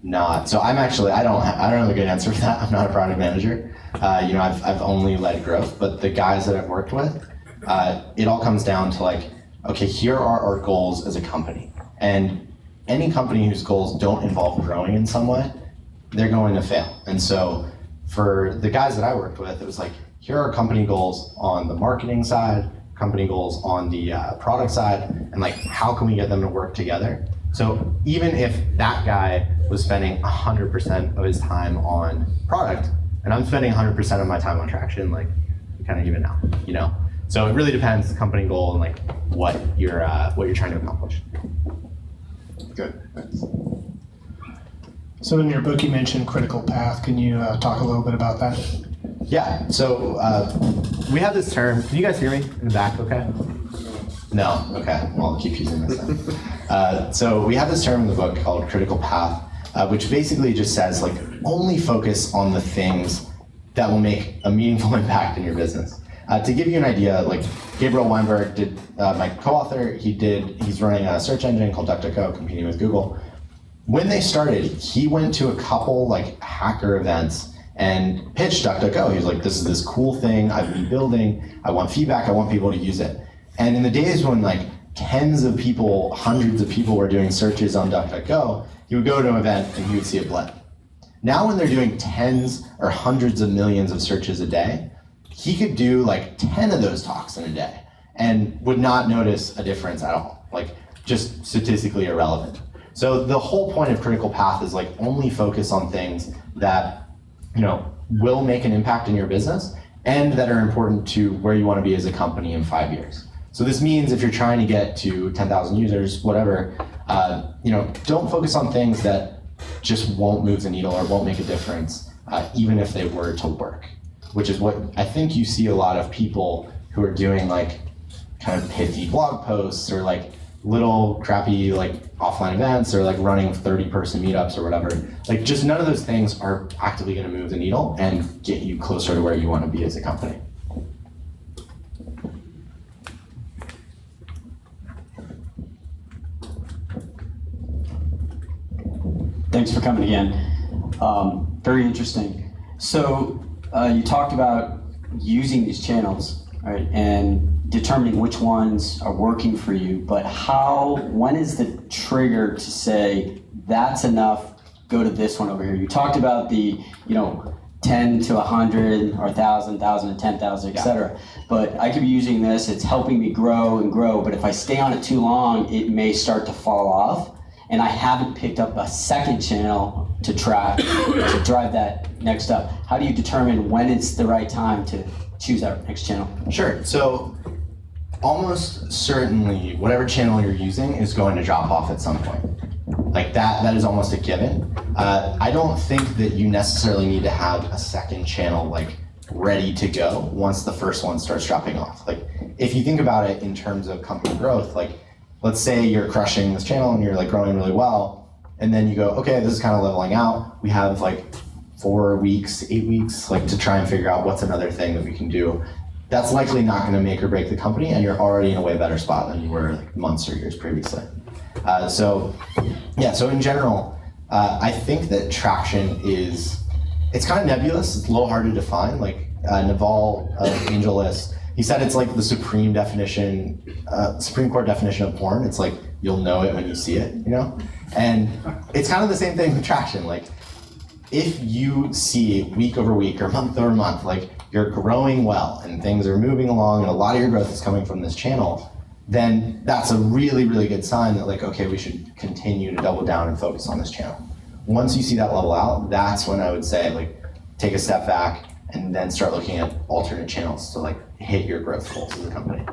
not. So I don't have a good answer for that. I'm not a product manager. I've only led growth, but the guys that I've worked with, it all comes down to like, okay, here are our goals as a company. And any company whose goals don't involve growing in some way they're going to fail. And so for the guys that I worked with, it was like, here are company goals on the marketing side, company goals on the product side, and like, how can we get them to work together? So even if that guy was spending 100% of his time on product, and I'm spending 100% of my time on traction, like, we kind of even out, you know? So it really depends company goal and like what you're trying to accomplish. Good, thanks. So in your book, you mentioned critical path. Can you talk a little bit about that? Yeah, so we have this term. Can you guys hear me in the back okay? No, okay, well, I'll keep using this then. So we have this term in the book called critical path, which basically just says like, only focus on the things that will make a meaningful impact in your business. To give you an idea, like Gabriel Weinberg did, my co-author, he's running a search engine called DuckDuckGo, competing with Google. When they started, he went to a couple like hacker events and pitched DuckDuckGo. He was like, this is this cool thing I've been building. I want feedback, I want people to use it. And in the days when like tens of people, hundreds of people were doing searches on DuckDuckGo, he would go to an event and he would see a blip. Now when they're doing tens or hundreds of millions of searches a day, he could do like 10 of those talks in a day and would not notice a difference at all, like just statistically irrelevant. So the whole point of critical path is like only focus on things that, you know, will make an impact in your business and that are important to where you want to be as a company in 5 years. So this means if you're trying to get to 10,000 users, whatever, you know, don't focus on things that just won't move the needle or won't make a difference, even if they were to work. Which is what I think you see a lot of people who are doing like kind of pithy blog posts or like little crappy like offline events or like running 30-person meetups or whatever. Like just none of those things are actively going to move the needle and get you closer to where you want to be as a company. Thanks for coming again. Very interesting. So you talked about using these channels, right, and determining which ones are working for you, but when is the trigger to say, that's enough, go to this one over here? You talked about the, 10 to 100 or 1,000, 1,000 to 10,000, et cetera. But I could be using this, it's helping me grow and grow, but if I stay on it too long, it may start to fall off. And I haven't picked up a second channel to track, to drive that next up. How do you determine when it's the right time to choose that next channel? Sure, so almost certainly whatever channel you're using is going to drop off at some point. Like that is almost a given. I don't think that you necessarily need to have a second channel like ready to go once the first one starts dropping off. Like if you think about it in terms of company growth, like let's say you're crushing this channel and you're like growing really well, and then you go, okay, this is kind of leveling out. We have like 4 weeks, 8 weeks, like to try and figure out what's another thing that we can do. That's likely not going to make or break the company, and you're already in a way better spot than you were like months or years previously. So in general, I think that traction it's kind of nebulous. It's a little hard to define. Like Naval of AngelList, he said it's like the Supreme Court definition of porn. It's like, you'll know it when you see it, And it's kind of the same thing with traction. Like, if you see week over week or month over month, like you're growing well and things are moving along and a lot of your growth is coming from this channel, then that's a really, really good sign that like, okay, we should continue to double down and focus on this channel. Once you see that level out, that's when I would say like, take a step back and then start looking at alternate channels to like hit your growth goals as a company.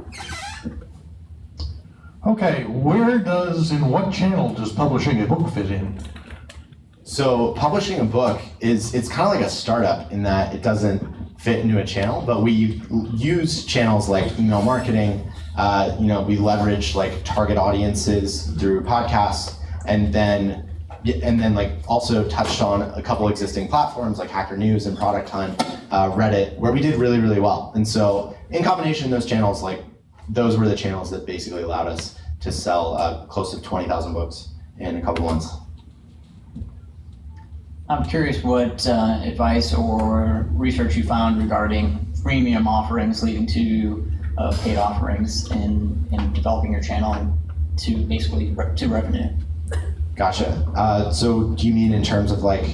Okay, in what channel does publishing a book fit in? So publishing a book it's kind of like a startup in that it doesn't fit into a channel, but we use channels like email marketing. We leverage like target audiences through podcasts, and then like also touched on a couple existing platforms like Hacker News and Product Hunt, Reddit, where we did really, really well. And so in combination, those channels, like those were the channels that basically allowed us to sell close to 20,000 books in a couple months. I'm curious what advice or research you found regarding freemium offerings leading to paid offerings in developing your channel to basically to revenue. Gotcha. So do you mean in terms of like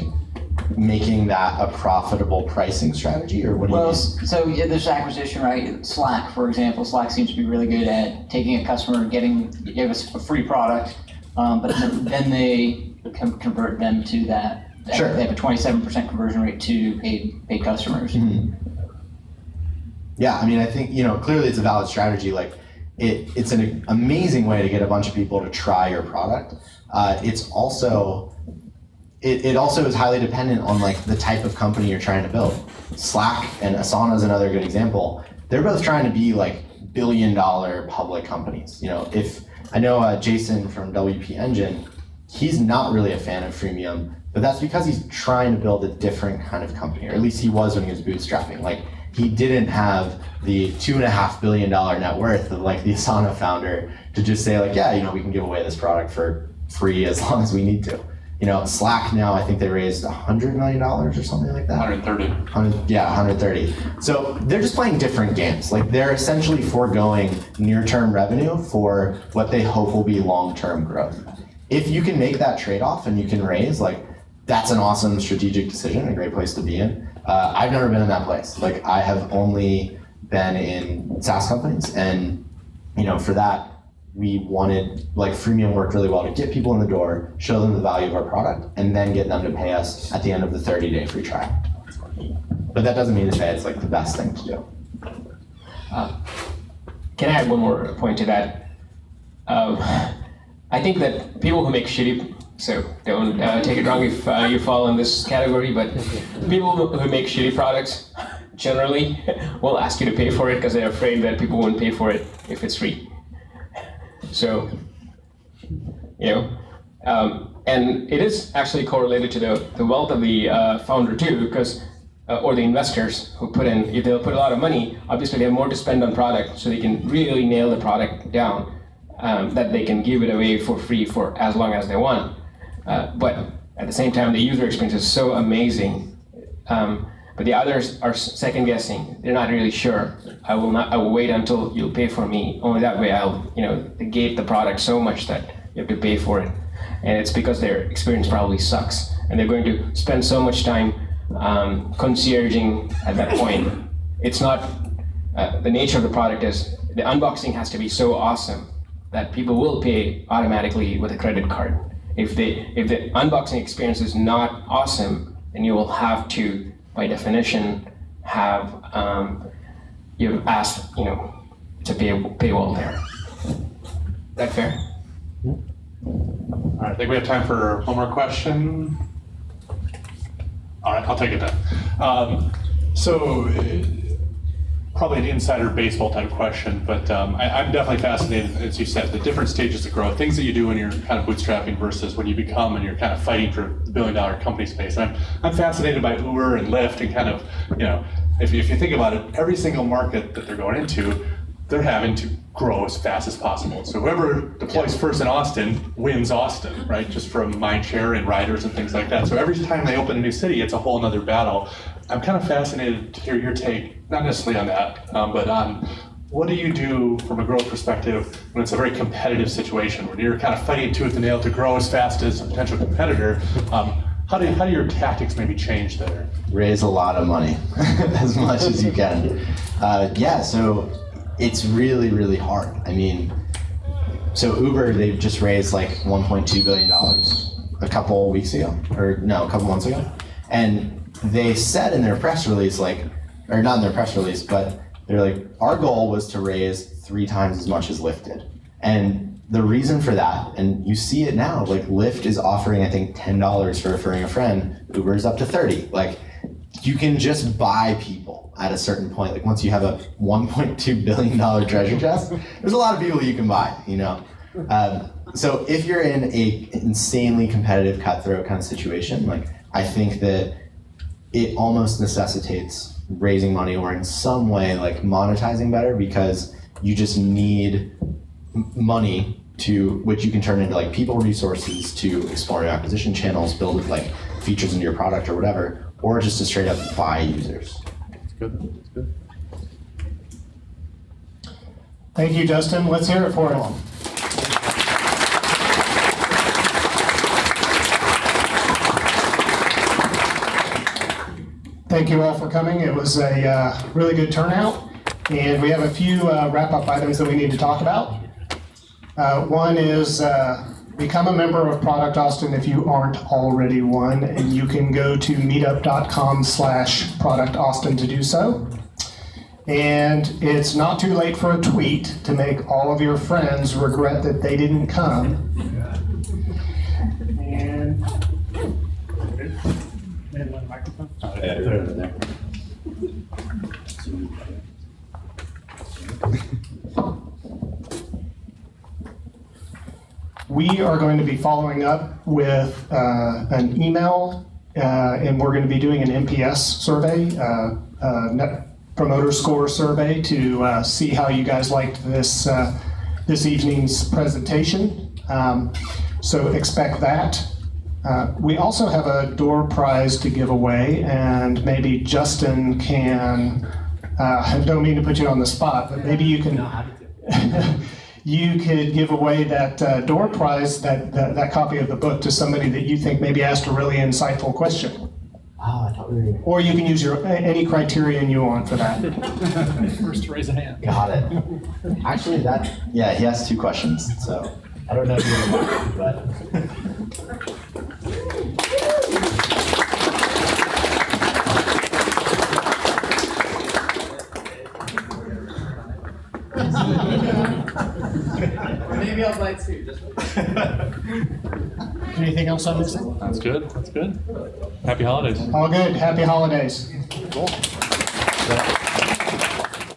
making that a profitable pricing strategy, or what do you Well, mean? so yeah, there's acquisition, right? Slack, for example. Slack seems to be really good at taking a customer, give us a free product, but then they convert them to that. Sure. They have a 27% conversion rate to paid customers. Mm-hmm. Yeah, I mean, I think, clearly it's a valid strategy. Like, it's an amazing way to get a bunch of people to try your product. It's also, it also is highly dependent on like the type of company you're trying to build. Slack and Asana is another good example. They're both trying to be like billion-dollar public companies. If I know Jason from WP Engine, he's not really a fan of freemium, but that's because he's trying to build a different kind of company, or at least he was when he was bootstrapping. Like, he didn't have the $2.5 billion net worth of like the Asana founder to just say like, yeah, we can give away this product for free as long as we need to. Slack now, I think they raised $100 million or something like that. 130. So they're just playing different games. Like, they're essentially foregoing near-term revenue for what they hope will be long-term growth. If you can make that trade-off and you can raise, like, that's an awesome strategic decision, a great place to be in. I've never been in that place. Like, I have only been in SaaS companies, and for that, we wanted, like, freemium worked really well to get people in the door, show them the value of our product, and then get them to pay us at the end of the 30-day free trial. But that doesn't mean to say it's like the best thing to do. Can I add one more point to that? I think that people who make shitty, so don't take it wrong if you fall in this category, but people who make shitty products generally will ask you to pay for it because they're afraid that people won't pay for it if it's free. So, and it is actually correlated to the wealth of the founder too, because or the investors who put in, if they'll put a lot of money, obviously they have more to spend on product, so they can really nail the product down, that they can give it away for free for as long as they want. But at the same time, the user experience is so amazing. But the others are second guessing. They're not really sure. I will wait until you'll pay for me. Only that way I'll, gate the product so much that you have to pay for it. And it's because their experience probably sucks. And they're going to spend so much time concierging at that point. It's not, the nature of the product is, the unboxing has to be so awesome that people will pay automatically with a credit card. If the unboxing experience is not awesome, then you will have to, by definition, have you've asked to pay a paywall there. Is that fair? All right, I think we have time for one more question. All right, I'll take it then. Probably an insider baseball type question, but I'm definitely fascinated, as you said, the different stages of growth, things that you do when you're kind of bootstrapping versus when you become and you're kind of fighting for the billion-dollar company space. And I'm fascinated by Uber and Lyft and kind of, if you think about it, every single market that they're going into, they're having to grow as fast as possible. So whoever deploys first in Austin wins Austin, right? Just from mind share and riders and things like that. So every time they open a new city, it's a whole nother battle. I'm kind of fascinated to hear your take, not necessarily on that, but on what do you do from a growth perspective when it's a very competitive situation, when you're kind of fighting tooth and nail to grow as fast as a potential competitor? How do your tactics maybe change there? Raise a lot of money, as much as you can. So it's really, really hard. I mean, so Uber, they've just raised like $1.2 billion a couple weeks ago, or no, a couple months ago. And they said in their press release, or not in their press release, but they're like, our goal was to raise 3 times as much as Lyft did. And the reason for that, and you see it now, like Lyft is offering, I think, $10 for referring a friend, Uber is up to 30. Like, you can just buy people at a certain point. Like, once you have a $1.2 billion treasure chest, there's a lot of people you can buy, So if you're in a insanely competitive, cutthroat kind of situation, like, I think that it almost necessitates raising money or in some way like monetizing better, because you just need money to which you can turn into like people resources to explore your acquisition channels, build like features into your product or whatever, or just to straight up buy users. That's good. That's good. Thank you, Justin. Let's hear it for him. Thank you all for coming. It was a really good turnout, and we have a few wrap-up items that we need to talk about. One is become a member of Product Austin if you aren't already one, and you can go to meetup.com/Product Austin to do so. And it's not too late for a tweet to make all of your friends regret that they didn't come. And we are going to be following up with an email, and we're going to be doing an NPS survey, Net Promoter Score survey, to see how you guys liked this this evening's presentation. So expect that. We also have a door prize to give away, and maybe Justin can, I don't mean to put you on the spot, but maybe you can, you could give away that door prize, that copy of the book, to somebody that you think maybe asked a really insightful question. Oh, I thought we were... Or you can use any criterion you want for that. First to raise a hand. Got it. Actually, yeah, he has 2 questions, so I don't know if you're but. Maybe I'll play too. Anything else on this? That's good. That's good. Happy holidays. All good. Happy holidays. Cool.